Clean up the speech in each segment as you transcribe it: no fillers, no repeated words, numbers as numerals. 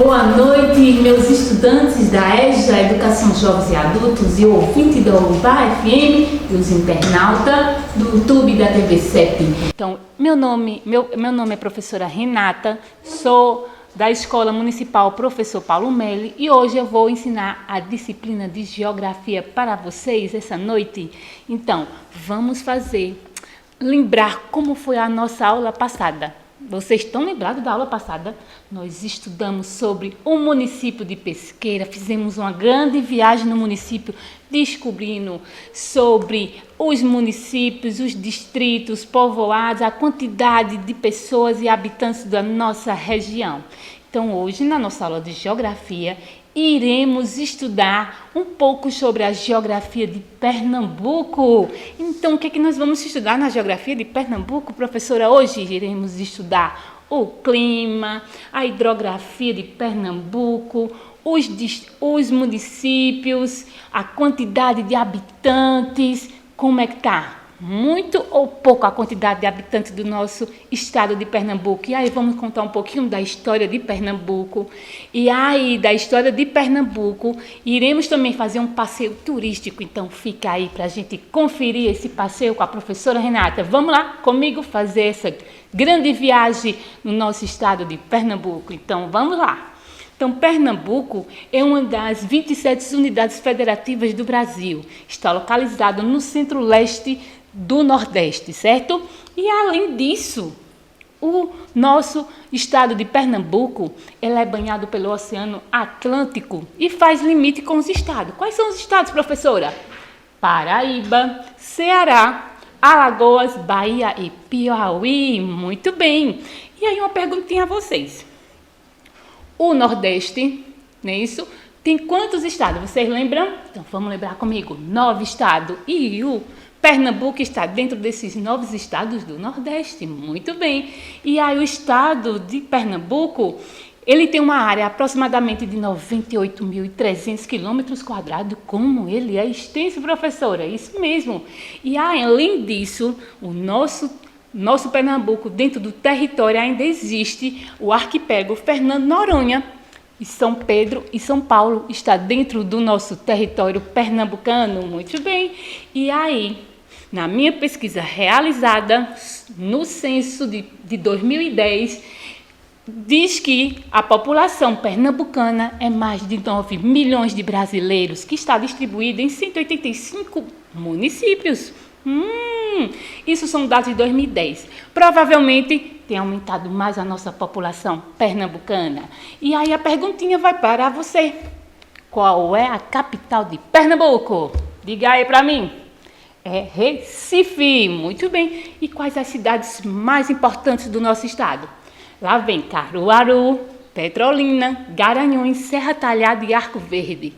Boa noite, meus estudantes da EJA, Educação Jovens e Adultos, e ouvinte da UBA FM e os internautas do YouTube da TV CEP. Então, meu nome é professora Renata, sou da Escola Municipal Professor Paulo Meli e hoje eu vou ensinar a disciplina de Geografia para vocês essa noite. Então, vamos lembrar como foi a nossa aula passada. Vocês estão lembrados da aula passada? Nós estudamos sobre o município de Pesqueira, fizemos uma grande viagem no município, descobrindo sobre os municípios, os distritos, povoados, a quantidade de pessoas e habitantes da nossa região. Então, hoje, na nossa aula de Geografia, iremos estudar um pouco sobre a geografia de Pernambuco. Então, o que é que nós vamos estudar na geografia de Pernambuco, professora? Hoje iremos estudar o clima, a hidrografia de Pernambuco, os municípios, a quantidade de habitantes, como é que está? Muito ou pouco a quantidade de habitantes do nosso estado de Pernambuco. E aí vamos contar um pouquinho da história de Pernambuco. E aí, da história de Pernambuco, iremos também fazer um passeio turístico. Então, fica aí para a gente conferir esse passeio com a professora Renata. Vamos lá comigo fazer essa grande viagem no nosso estado de Pernambuco. Então, vamos lá. Então, Pernambuco é uma das 27 unidades federativas do Brasil. Está localizado no centro-leste do Nordeste, certo? E além disso, o nosso estado de Pernambuco, ele é banhado pelo Oceano Atlântico e faz limite com os estados. Quais são os estados, professora? Paraíba, Ceará, Alagoas, Bahia e Piauí. Muito bem. E aí uma perguntinha a vocês. O Nordeste, não é isso? Tem quantos estados? Vocês lembram? Então vamos lembrar comigo. 9 estados. E o Pernambuco está dentro desses 9 estados do Nordeste. Muito bem. E aí o estado de Pernambuco, ele tem uma área aproximadamente de 98.300 km². Como ele é extenso, professora? Isso mesmo. E aí, além disso, o nosso Pernambuco, dentro do território, ainda existe o arquipélago Fernando Noronha. E São Pedro e São Paulo está dentro do nosso território pernambucano. Muito bem. E aí, na minha pesquisa realizada no censo de 2010, diz que a população pernambucana é mais de 9 milhões de brasileiros, que está distribuída em 185 municípios. Isso são dados de 2010. Provavelmente tem aumentado mais a nossa população pernambucana. E aí a perguntinha vai para você. Qual é a capital de Pernambuco? Diga aí para mim. É Recife. Muito bem. E quais as cidades mais importantes do nosso estado? Lá vem Caruaru, Petrolina, Garanhuns, Serra Talhada e Arco Verde.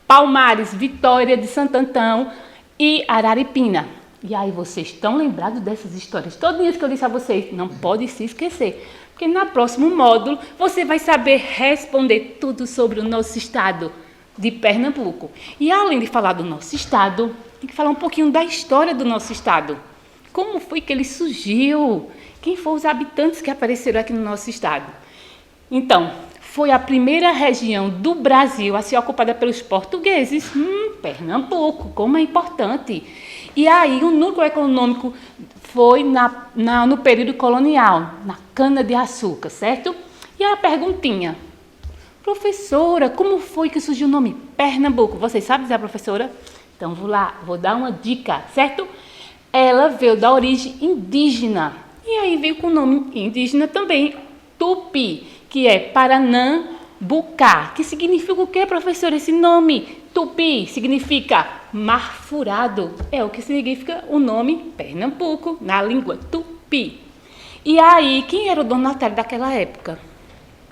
Palmares, Vitória de Santo Antão e Araripina. E aí vocês estão lembrados dessas histórias todas que eu disse a vocês? Não pode se esquecer, porque no próximo módulo você vai saber responder tudo sobre o nosso estado de Pernambuco. E além de falar do nosso estado, tem que falar um pouquinho da história do nosso estado. Como foi que ele surgiu? Quem foram os habitantes que apareceram aqui no nosso estado? Então, foi a primeira região do Brasil a ser ocupada pelos portugueses. Pernambuco, como é importante. E aí o núcleo econômico foi no período colonial, na cana-de-açúcar, certo? E a perguntinha, professora, como foi que surgiu o nome Pernambuco? Vocês sabem dizer, professora? Então vou dar uma dica, certo? Ela veio da origem indígena. E aí veio com o nome indígena também, Tupi, que é Paranambucá. Que significa o quê, professora, esse nome? Tupi significa mar furado. É o que significa o nome Pernambuco, na língua Tupi. E aí, quem era o donatário daquela época?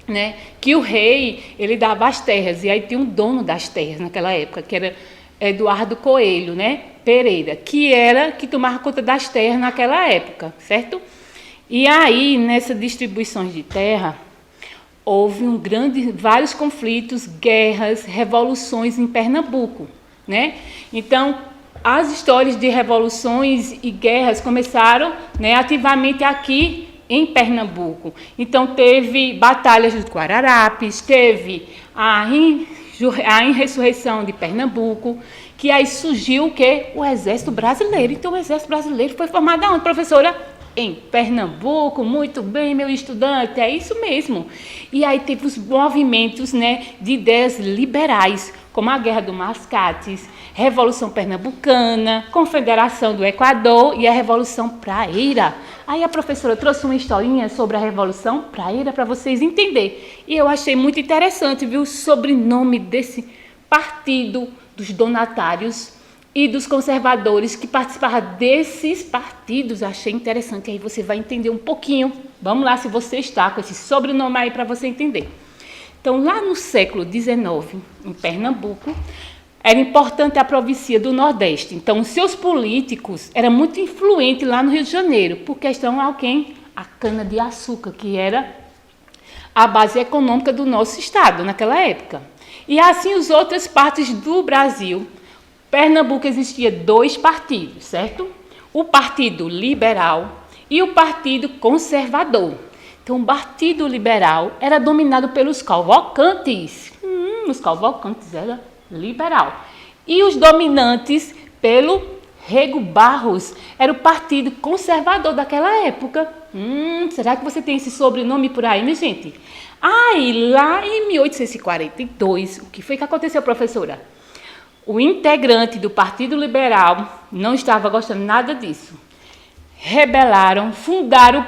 Né? Que o rei, ele dava as terras, e aí tinha um dono das terras naquela época, que era Eduardo Coelho, né? Pereira, que tomava conta das terras naquela época, certo? E aí, nessa distribuição de terra, houve vários conflitos, guerras, revoluções em Pernambuco, né? Então, as histórias de revoluções e guerras começaram, né, ativamente aqui em Pernambuco. Então, teve batalhas dos Guararapes, teve a insurreição de Pernambuco, que aí surgiu o quê? O Exército Brasileiro. Então, o Exército Brasileiro foi formado aonde, professora? Em Pernambuco. Muito bem, meu estudante, é isso mesmo. E aí teve os movimentos, né, de ideias liberais, como a Guerra do Mascates, Revolução Pernambucana, Confederação do Equador e a Revolução Praeira. Aí a professora trouxe uma historinha sobre a Revolução Praeira para vocês entenderem. E eu achei muito interessante, viu, o sobrenome desse partido dos donatários e dos conservadores que participavam desses partidos. Achei interessante, aí você vai entender um pouquinho. Vamos lá, se você está com esse sobrenome aí para você entender. Então, lá no século XIX, em Pernambuco, era importante a província do Nordeste. Então, os seus políticos eram muito influentes lá no Rio de Janeiro, por questão a quem? A cana-de-açúcar, que era a base econômica do nosso estado naquela época. E assim, as outras partes do Brasil. Pernambuco existia 2 partidos, certo? O Partido Liberal e o Partido Conservador. Então, o Partido Liberal era dominado pelos Cavalcantes. Os Cavalcantes eram liberal. E os dominantes pelo Rego Barros. Era o Partido Conservador daquela época. Será que você tem esse sobrenome por aí, minha gente? Aí, lá em 1842, o que foi que aconteceu, professora? O integrante do Partido Liberal não estava gostando nada disso. Rebelaram, fundaram o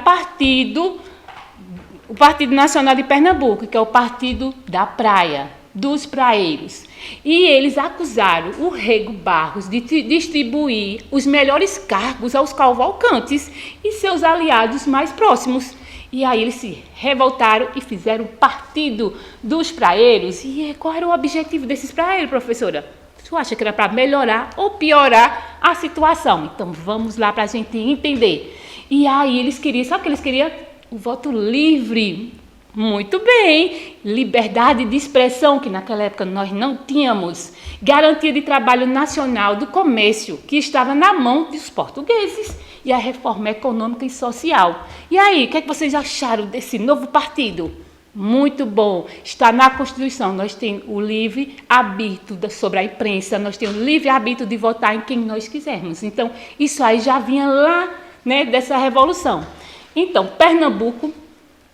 Partido Nacional de Pernambuco, que é o Partido da Praia, dos praeiros. E eles acusaram o Rego Barros de distribuir os melhores cargos aos Cavalcantes e seus aliados mais próximos. E aí eles se revoltaram e fizeram o Partido dos Praeiros. E qual era o objetivo desses praeiros, professora? Você acha que era para melhorar ou piorar a situação? Então, vamos lá para a gente entender. E aí eles queriam, sabe o que eles queriam? O voto livre. Muito bem. Liberdade de expressão, que naquela época nós não tínhamos. Garantia de trabalho nacional do comércio, que estava na mão dos portugueses. E a reforma econômica e social. E aí, o que é que vocês acharam desse novo partido? Muito bom. Está na Constituição. Nós temos o livre arbítrio sobre a imprensa. Nós temos o livre arbítrio de votar em quem nós quisermos. Então, isso aí já vinha lá, né, dessa revolução. Então, Pernambuco,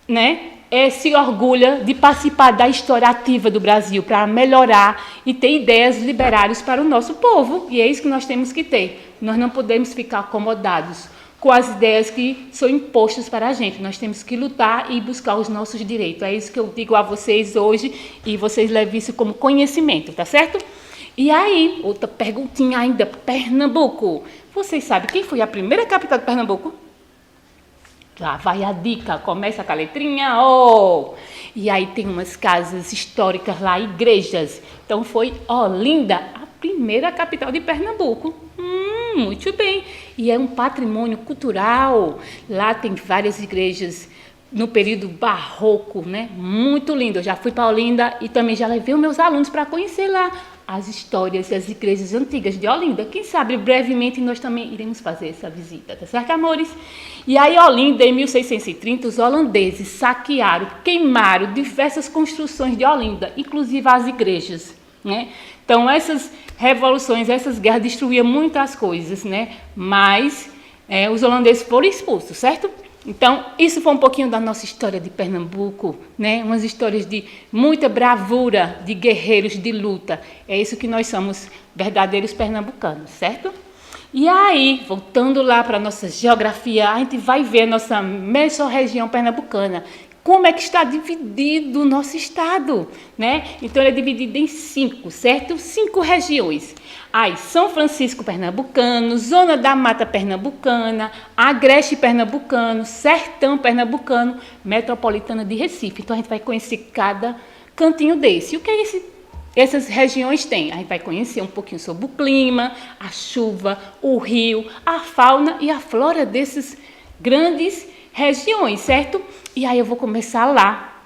né, se orgulha de participar da história ativa do Brasil para melhorar e ter ideias liberais para o nosso povo. E é isso que nós temos que ter. Nós não podemos ficar acomodados com as ideias que são impostas para a gente. Nós temos que lutar e buscar os nossos direitos. É isso que eu digo a vocês hoje e vocês levem isso como conhecimento, tá certo? E aí, outra perguntinha ainda, Pernambuco. Vocês sabem quem foi a primeira capital de Pernambuco? Lá vai a dica, começa com a letrinha O. E aí tem umas casas históricas lá, igrejas. Então foi Olinda, a primeira capital de Pernambuco. Muito bem. E é um patrimônio cultural. Lá tem várias igrejas no período barroco, né? Muito lindo. Eu já fui para Olinda e também já levei os meus alunos para conhecer lá as histórias e as igrejas antigas de Olinda. Quem sabe brevemente nós também iremos fazer essa visita, tá certo, amores? E aí, Olinda, em 1630, os holandeses saquearam, queimaram diversas construções de Olinda, inclusive as igrejas, né? Então, essas revoluções, essas guerras destruíam muitas coisas, né? Mas os holandeses foram expulsos, certo? Então, isso foi um pouquinho da nossa história de Pernambuco, né? Umas histórias de muita bravura, de guerreiros de luta. É isso que nós somos, verdadeiros pernambucanos, certo? E aí, voltando lá para a nossa geografia, a gente vai ver a nossa mesorregião pernambucana. Como é que está dividido o nosso estado, né? Então, ele é dividido em 5, certo? 5 regiões. Aí, São Francisco pernambucano, Zona da Mata pernambucana, Agreste pernambucano, Sertão pernambucano, Metropolitana de Recife. Então, a gente vai conhecer cada cantinho desse. E o que é essas regiões têm? A gente vai conhecer um pouquinho sobre o clima, a chuva, o rio, a fauna e a flora dessas grandes regiões, certo? E aí eu vou começar lá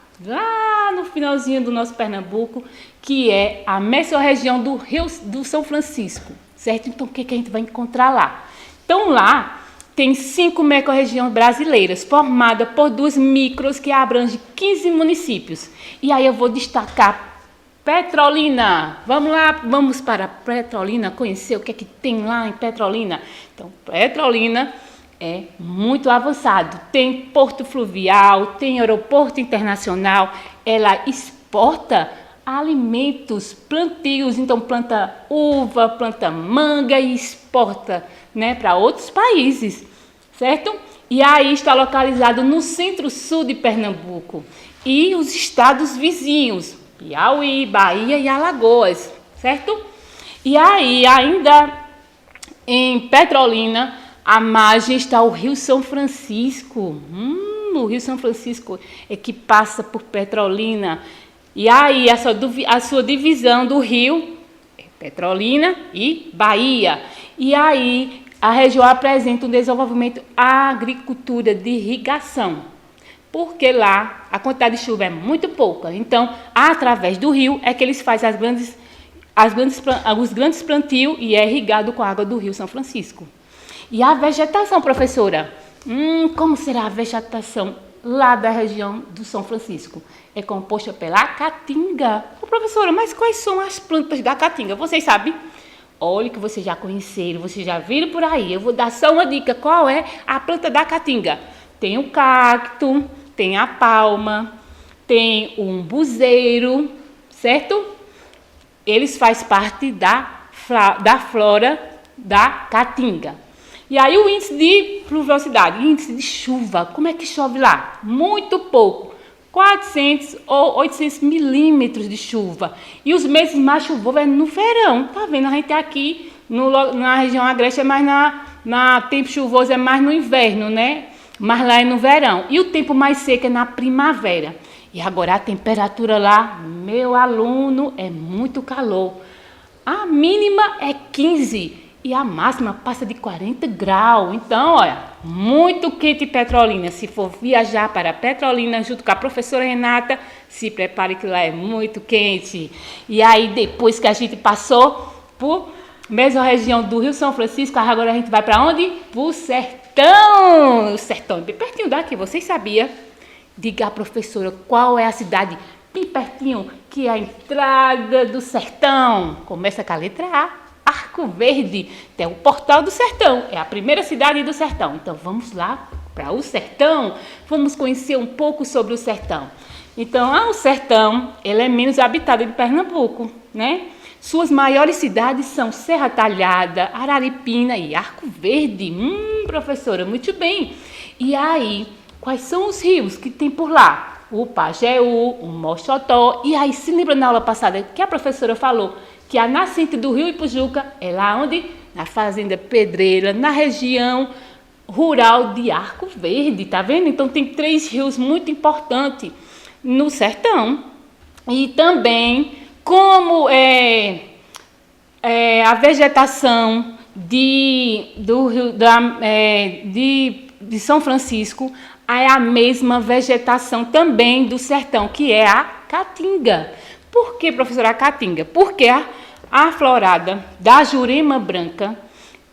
no finalzinho do nosso Pernambuco, que é a mesorregião do São Francisco, certo? Então, o que a gente vai encontrar lá? Então, lá tem 5 microrregiões brasileiras, formadas por 2 micros que abrangem 15 municípios. E aí eu vou destacar Petrolina. Vamos lá, vamos para Petrolina, conhecer o que é que tem lá em Petrolina. Então, Petrolina é muito avançado. Tem porto fluvial, tem aeroporto internacional. Ela exporta alimentos, plantios, então planta uva, planta manga e exporta, né, para outros países, certo? E aí está localizado no centro-sul de Pernambuco e os estados vizinhos, Piauí, Bahia e Alagoas, certo? E aí ainda em Petrolina, à margem está o Rio São Francisco. O Rio São Francisco é que passa por Petrolina. E aí a sua divisão do rio é Petrolina e Bahia. E aí a região apresenta um desenvolvimento da agricultura de irrigação, porque lá a quantidade de chuva é muito pouca. Então, através do rio é que eles fazem os grandes plantios e é irrigado com a água do Rio São Francisco. E a vegetação, professora? Como será a vegetação lá da região do São Francisco? É composta pela caatinga. Professora, mas quais são as plantas da caatinga? Vocês sabem? Olha que vocês já conheceram, vocês já viram por aí. Eu vou dar só uma dica. Qual é a planta da caatinga? Tem o cacto, tem a palma, tem o umbuzeiro, certo? Eles fazem parte da flora da caatinga. E aí o índice de pluviosidade, índice de chuva, como é que chove lá? Muito pouco, 400 ou 800 milímetros de chuva. E os meses mais chuvosos é no verão, tá vendo? A gente aqui na região agreste é mais na tempo chuvoso, é mais no inverno, né? Mas lá é no verão. E o tempo mais seco é na primavera. E agora a temperatura lá, meu aluno, é muito calor. A mínima é 15 e a máxima passa de 40 graus. Então, olha, muito quente Petrolina. Se for viajar para Petrolina junto com a professora Renata, se prepare que lá é muito quente. E aí, depois que a gente passou por mesorregião do Rio São Francisco, agora a gente vai para onde? Para o sertão. O sertão é bem pertinho daqui, vocês sabiam? Diga à professora qual é a cidade bem pertinho que é a entrada do sertão. Começa com a letra A. Arco Verde, tem o Portal do Sertão, é a primeira cidade do sertão. Então vamos lá para o sertão, vamos conhecer um pouco sobre o sertão. Então, o sertão, ele é menos habitado de Pernambuco, né? Suas maiores cidades são Serra Talhada, Araripina e Arco Verde. Professora, muito bem. E aí, quais são os rios que tem por lá? O Pajeú, o Moxotó. E aí, se lembra na aula passada que a professora falou que a nascente do rio Ipujuca é lá onde? Na Fazenda Pedreira, na região rural de Arco Verde, tá vendo? Então tem 3 rios muito importantes no sertão. E também, como a vegetação de São Francisco é a mesma vegetação também do sertão, que é a caatinga. Por que, professora, a caatinga? Porque a florada da jurema branca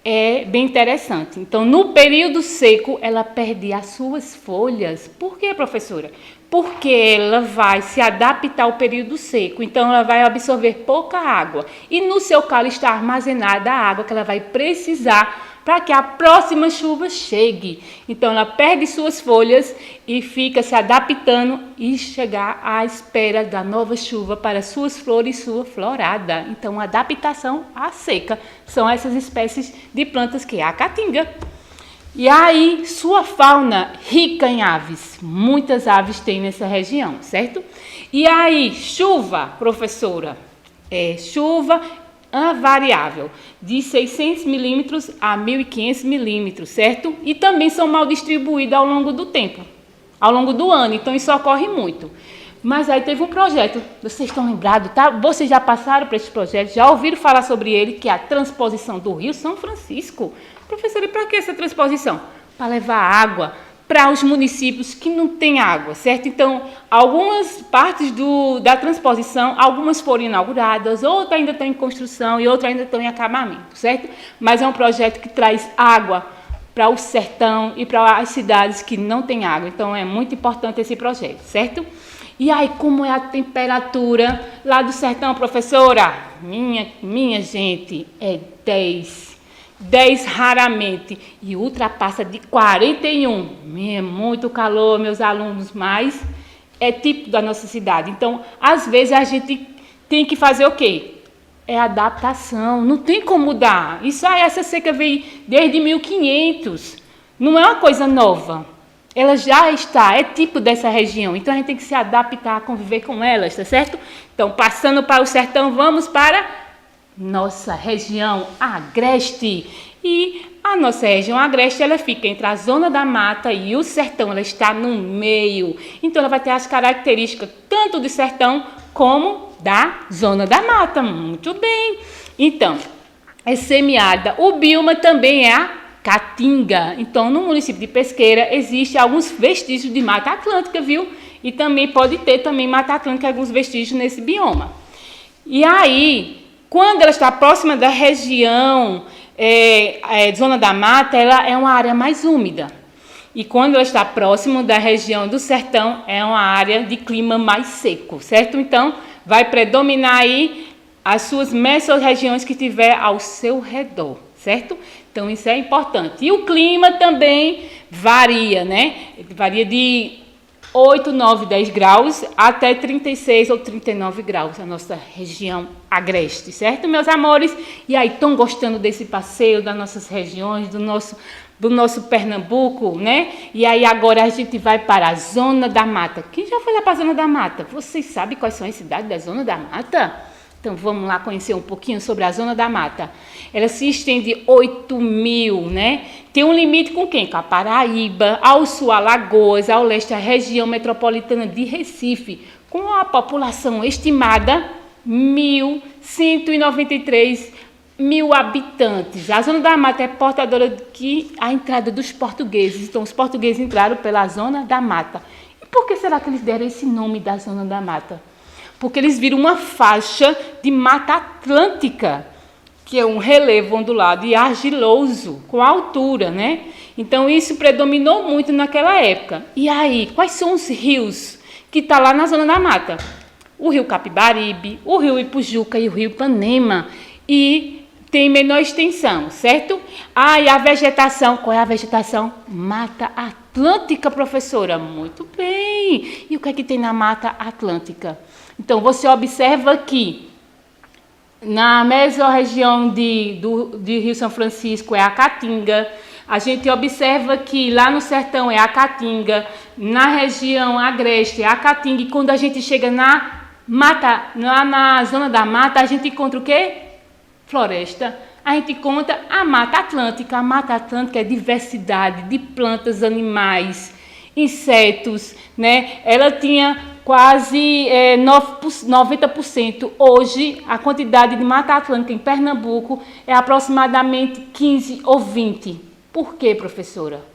é bem interessante. Então, no período seco, ela perde as suas folhas. Por que, professora? Porque ela vai se adaptar ao período seco. Então, ela vai absorver pouca água. E no seu calo está armazenada a água que ela vai precisar para que a próxima chuva chegue. Então, ela perde suas folhas e fica se adaptando e chegar à espera da nova chuva para suas flores e sua florada. Então, adaptação à seca. São essas espécies de plantas que é a caatinga. E aí, sua fauna rica em aves. Muitas aves tem nessa região, certo? E aí, chuva, professora? Chuva variável, de 600 milímetros a 1.500 milímetros, certo? E também são mal distribuídas ao longo do tempo, ao longo do ano, então isso ocorre muito. Mas aí teve um projeto, vocês estão lembrados, tá? Vocês já passaram por esse projeto, já ouviram falar sobre ele, que é a transposição do Rio São Francisco. Professora, e para que essa transposição? Para levar água para os municípios que não têm água, certo? Então, algumas partes da transposição, algumas foram inauguradas, outras ainda estão em construção e outras ainda estão em acabamento, certo? Mas é um projeto que traz água para o sertão e para as cidades que não têm água. Então, é muito importante esse projeto, certo? E aí, como é a temperatura lá do sertão, professora? Minha gente, é 10. 10 raramente. E ultrapassa de 41. É muito calor, meus alunos, mas é típico da nossa cidade. Então, às vezes, a gente tem que fazer o quê? É adaptação, não tem como mudar. Isso aí, essa seca veio desde 1500. Não é uma coisa nova. Ela já está, é tipo dessa região. Então, a gente tem que se adaptar, conviver com elas, tá certo? Então, passando para o sertão, vamos para nossa região agreste. E a nossa região agreste, ela fica entre a zona da mata e o sertão. Ela está no meio. Então, ela vai ter as características tanto do sertão como da zona da mata. Muito bem. Então, é semiárida. O bioma também é a caatinga. Então, no município de Pesqueira, existe alguns vestígios de Mata Atlântica, viu? E também pode ter também Mata Atlântica, alguns vestígios nesse bioma. E aí, quando ela está próxima da região zona da mata, ela é uma área mais úmida. E quando ela está próximo da região do sertão, é uma área de clima mais seco, certo? Então, vai predominar aí as suas mesorregiões que tiver ao seu redor, certo? Então, isso é importante. E o clima também varia, né? Varia de 8, 9, 10 graus até 36 ou 39 graus, a nossa região agreste, certo, meus amores? E aí, estão gostando desse passeio das nossas regiões, do nosso Pernambuco, né? E aí, agora a gente vai para a Zona da Mata. Quem já foi lá para a Zona da Mata? Vocês sabem quais são as cidades da Zona da Mata? Então, vamos lá conhecer um pouquinho sobre a Zona da Mata. Ela se estende 8.000, né? Tem um limite com quem? Com a Paraíba, ao sul, Alagoas, ao leste, a região metropolitana de Recife, com a população estimada 1.193 mil habitantes. A Zona da Mata é portadora de a entrada dos portugueses. Então, os portugueses entraram pela Zona da Mata. E por que será que eles deram esse nome da Zona da Mata? Porque eles viram uma faixa de Mata Atlântica, que é um relevo ondulado e argiloso, com altura, né? Então, isso predominou muito naquela época. E aí, quais são os rios que estão lá na Zona da Mata? O rio Capibaribe, o rio Ipujuca e o rio Ipanema. E tem menor extensão, certo? E a vegetação, qual é a vegetação? Mata Atlântica, professora. Muito bem. E o que é que tem na Mata Atlântica? Então, você observa que na mesorregião de Rio São Francisco é a Caatinga. A gente observa que lá no sertão é a Caatinga. Na região agreste é a Caatinga. E quando a gente chega na Zona da Mata, a gente encontra o quê? Floresta. A gente encontra a Mata Atlântica. A Mata Atlântica é diversidade de plantas, animais, insetos, né? Ela tinha quase 90%. Hoje, a quantidade de Mata Atlântica em Pernambuco é aproximadamente 15 ou 20. Por quê, professora?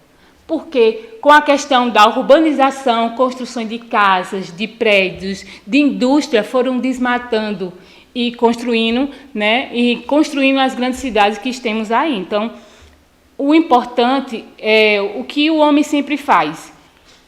Porque com a questão da urbanização, construção de casas, de prédios, de indústria, foram desmatando e construindo, né? E construindo as grandes cidades que temos aí. Então, o importante é o que o homem sempre faz.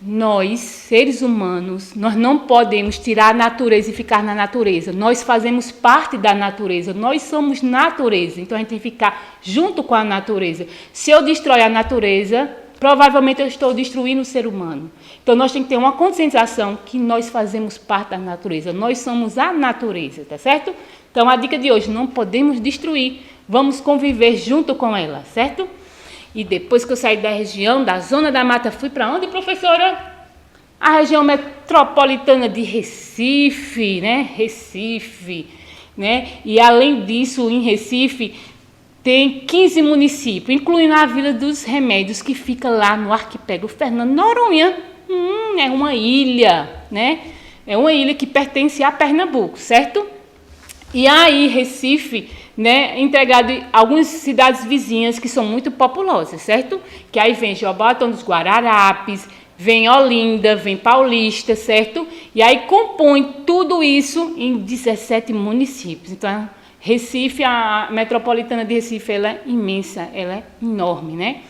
Nós, seres humanos, nós não podemos tirar a natureza e ficar na natureza. Nós fazemos parte da natureza, nós somos natureza. Então, a gente tem que ficar junto com a natureza. Se eu destrói a natureza, provavelmente eu estou destruindo o ser humano. Então, nós temos que ter uma conscientização que nós fazemos parte da natureza. Nós somos a natureza, tá certo? Então, a dica de hoje, não podemos destruir. Vamos conviver junto com ela, certo? E depois que eu saí da região, da Zona da Mata, fui para onde, professora? A região metropolitana de Recife, né? Recife, né? E além disso, em Recife, tem 15 municípios, incluindo a Vila dos Remédios, que fica lá no arquipélago Fernando Noronha. É uma ilha, né? É uma ilha que pertence a Pernambuco, certo? E aí, Recife, né, integrado em algumas cidades vizinhas que são muito populosas, certo? Que aí vem Jaboatão dos Guararapes, vem Olinda, vem Paulista, certo? E aí compõe tudo isso em 17 municípios. Então, Recife, a metropolitana de Recife, ela é imensa, ela é enorme, né?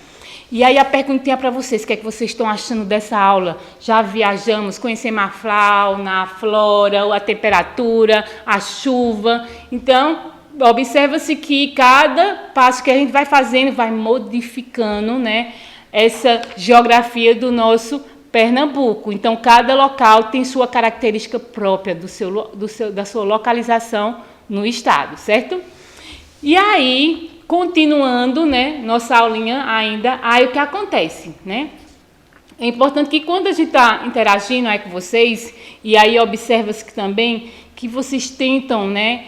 E aí a perguntinha para vocês, o que é que vocês estão achando dessa aula? Já viajamos, conhecemos a fauna, a flora, a temperatura, a chuva. Então, observa-se que cada passo que a gente vai fazendo vai modificando, né, essa geografia do nosso Pernambuco. Então, cada local tem sua característica própria da sua localização no estado, certo? E aí, continuando, né, nossa aulinha ainda, aí o que acontece, né? É importante que quando a gente está interagindo aí com vocês, e aí observa-se que também que vocês tentam, né,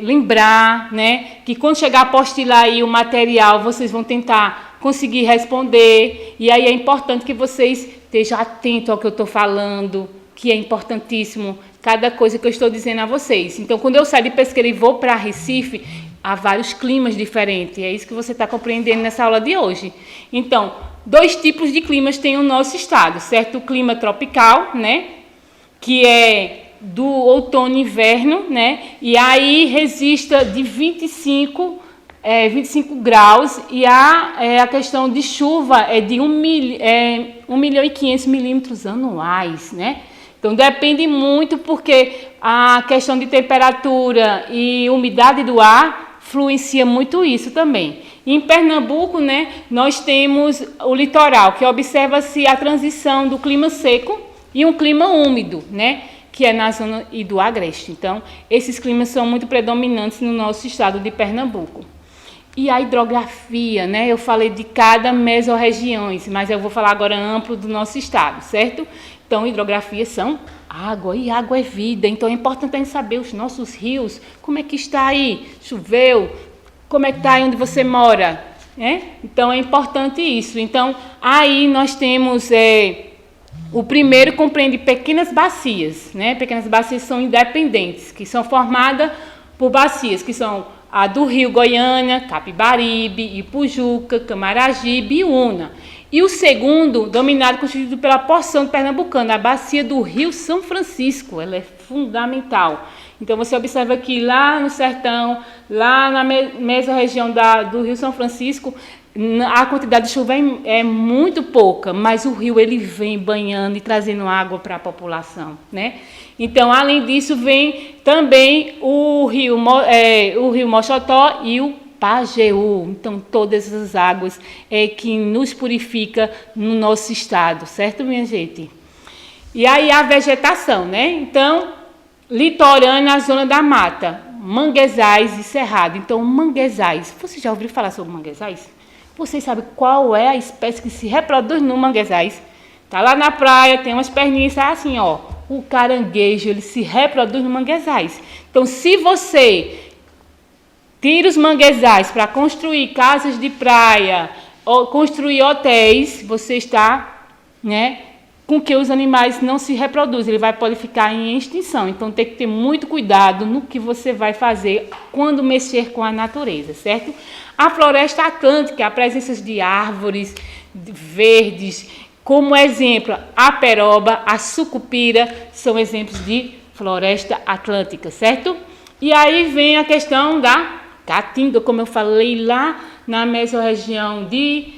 lembrar, né, que quando chegar a apostilar aí o material, vocês vão tentar conseguir responder, e aí é importante que vocês estejam atentos ao que eu estou falando, que é importantíssimo, cada coisa que eu estou dizendo a vocês. Então, quando eu saio de Pesqueira e vou para Recife, há vários climas diferentes, é isso que você está compreendendo nessa aula de hoje. Então, 2 tipos de climas tem o nosso estado, certo? O clima tropical, né, que é do outono e inverno, né, e aí resiste de 25 graus, e a questão de chuva é de 1.500.000 milímetros anuais, né? Então, depende muito, porque a questão de temperatura e umidade do ar influencia muito isso também. Em Pernambuco, né, nós temos o litoral, que observa-se a transição do clima seco e um clima úmido, né, que é na zona e do agreste. Então, esses climas são muito predominantes no nosso estado de Pernambuco. E a hidrografia, né, eu falei de cada mesorregiões, mas eu vou falar agora amplo do nosso estado, certo? Então, hidrografia são água, e água é vida. Então, é importante a gente saber os nossos rios, como é que está aí, choveu, como é que está aí onde você mora, né? Então, é importante isso. Então, aí nós temos, o primeiro compreende pequenas bacias, né? Pequenas bacias são independentes, que são formadas por bacias, que são a do Rio Goiânia, Capibaribe, Ipujuca, Camaragibe e Una. E o segundo, dominado, constituído pela porção pernambucana, a bacia do Rio São Francisco, ela é fundamental. Então, você observa que lá no sertão, lá na mesorregião do Rio São Francisco, a quantidade de chuva é muito pouca, mas o rio ele vem banhando e trazendo água para a população, né? Então, além disso, vem também o rio Mochotó e o Pajeú. Então, todas as águas que nos purifica no nosso estado, certo, minha gente? E aí a vegetação, né? Então, litorânea, a zona da mata, manguezais e cerrado. Então, manguezais, você já ouviu falar sobre manguezais? Vocês sabem qual é a espécie que se reproduz no manguezais? Tá lá na praia, tem umas perninhas assim, ó. O caranguejo, ele se reproduz no manguezais. Então, se você tira os manguezais para construir casas de praia ou construir hotéis, você está, né, com que os animais não se reproduzem, pode ficar em extinção. Então, tem que ter muito cuidado no que você vai fazer quando mexer com a natureza, certo? A floresta atlântica, a presença de árvores verdes, como exemplo, a peroba, a sucupira, são exemplos de floresta atlântica, certo? E aí vem a questão da caatinga, como eu falei lá na mesorregião de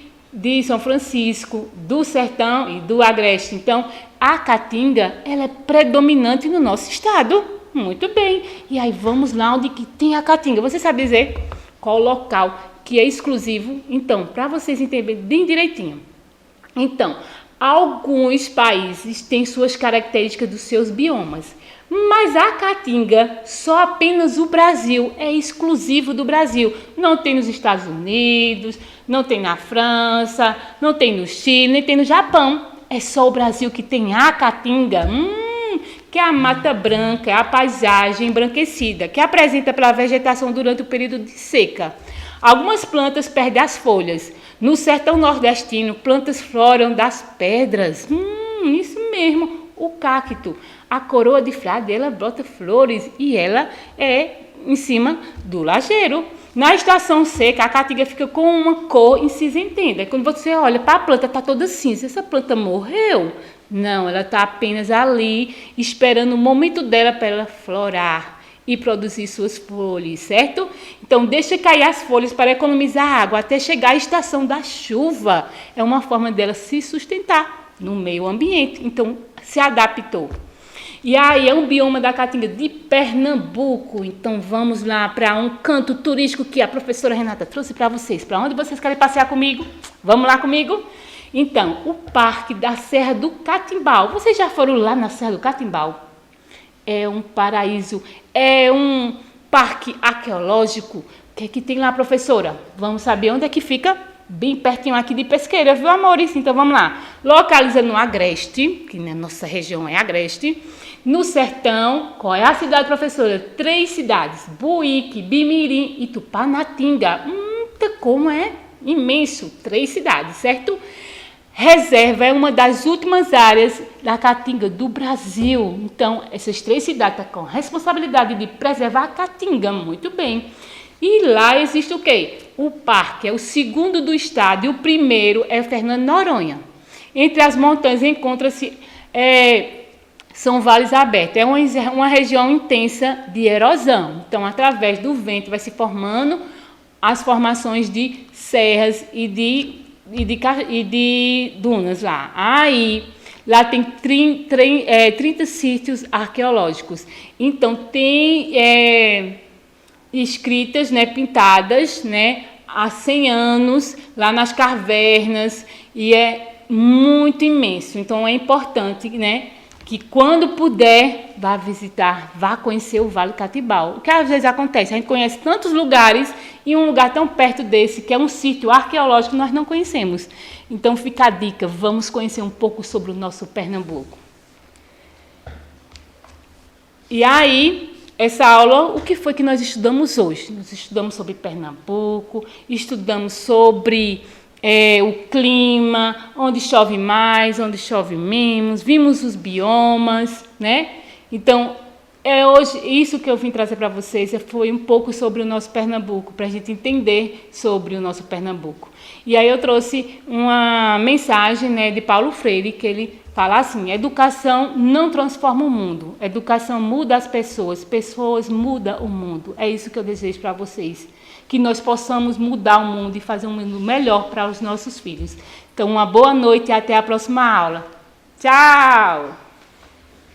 São Francisco, do sertão e do agreste. Então, a caatinga, ela é predominante no nosso estado. Muito bem. E aí vamos lá onde que tem a caatinga. Você sabe dizer qual local que é exclusivo? Então, para vocês entenderem bem direitinho. Então, alguns países têm suas características dos seus biomas, mas a caatinga, só apenas o Brasil, é exclusivo do Brasil. Não tem nos Estados Unidos, não tem na França, não tem no Chile, nem tem no Japão. É só o Brasil que tem a caatinga, que é a mata branca, é a paisagem embranquecida, que apresenta pela vegetação durante o período de seca. Algumas plantas perdem as folhas. No sertão nordestino, plantas floram das pedras. Isso mesmo, o cacto. A coroa de flor dela brota flores e ela é em cima do lajeiro. Na estação seca, a caatinga fica com uma cor incinzententa. Quando você olha para a planta, está toda cinza. Essa planta morreu? Não, ela está apenas ali, esperando o momento dela para ela florar. e produzir suas folhas, certo? Então, deixa cair as folhas para economizar água até chegar a estação da chuva. É uma forma dela se sustentar no meio ambiente. Então, se adaptou. E aí é um bioma da Caatinga de Pernambuco. Então, vamos lá para um canto turístico que a professora Renata trouxe para vocês. Para onde vocês querem passear comigo? Vamos lá comigo? Então, o Parque da Serra do Catimbau. Vocês já foram lá na Serra do Catimbau? É um paraíso, é um parque arqueológico. O que é que tem lá, professora? Vamos saber onde é que fica? Bem pertinho aqui de Pesqueira, viu, amores? Então, vamos lá. Localiza no Agreste, que na nossa região é Agreste. No sertão, qual é a cidade, professora? 3 cidades. Buíque, Bimirim e Tupanatinga. Como é imenso. 3 cidades, certo? Reserva é uma das últimas áreas da Caatinga do Brasil. Então, essas 3 cidades estão com a responsabilidade de preservar a Caatinga. Muito bem. E lá existe o quê? O parque é o segundo do estado e o primeiro é Fernando Noronha. Entre as montanhas encontra-se são vales abertos. É uma região intensa de erosão. Então, através do vento vai se formando as formações de serras e de dunas lá. Aí, lá tem 30 sítios arqueológicos. Então, tem escritas, né, pintadas, né, há 100 anos, lá nas cavernas, e é muito imenso. Então, é importante, né, que quando puder, vá visitar, vá conhecer o Vale Catimbau. O que às vezes acontece? A gente conhece tantos lugares e um lugar tão perto desse, que é um sítio arqueológico, nós não conhecemos. Então fica a dica, vamos conhecer um pouco sobre o nosso Pernambuco. E aí, essa aula, o que foi que nós estudamos hoje? Nós estudamos sobre Pernambuco, estudamos sobre o clima, onde chove mais, onde chove menos, vimos os biomas, né? Então, hoje, isso que eu vim trazer para vocês foi um pouco sobre o nosso Pernambuco, para a gente entender sobre o nosso Pernambuco. E aí eu trouxe uma mensagem, né, de Paulo Freire, que ele fala assim: educação não transforma o mundo, educação muda as pessoas, pessoas mudam o mundo. É isso que eu desejo para vocês, que nós possamos mudar o mundo e fazer um mundo melhor para os nossos filhos. Então, uma boa noite e até a próxima aula. Tchau!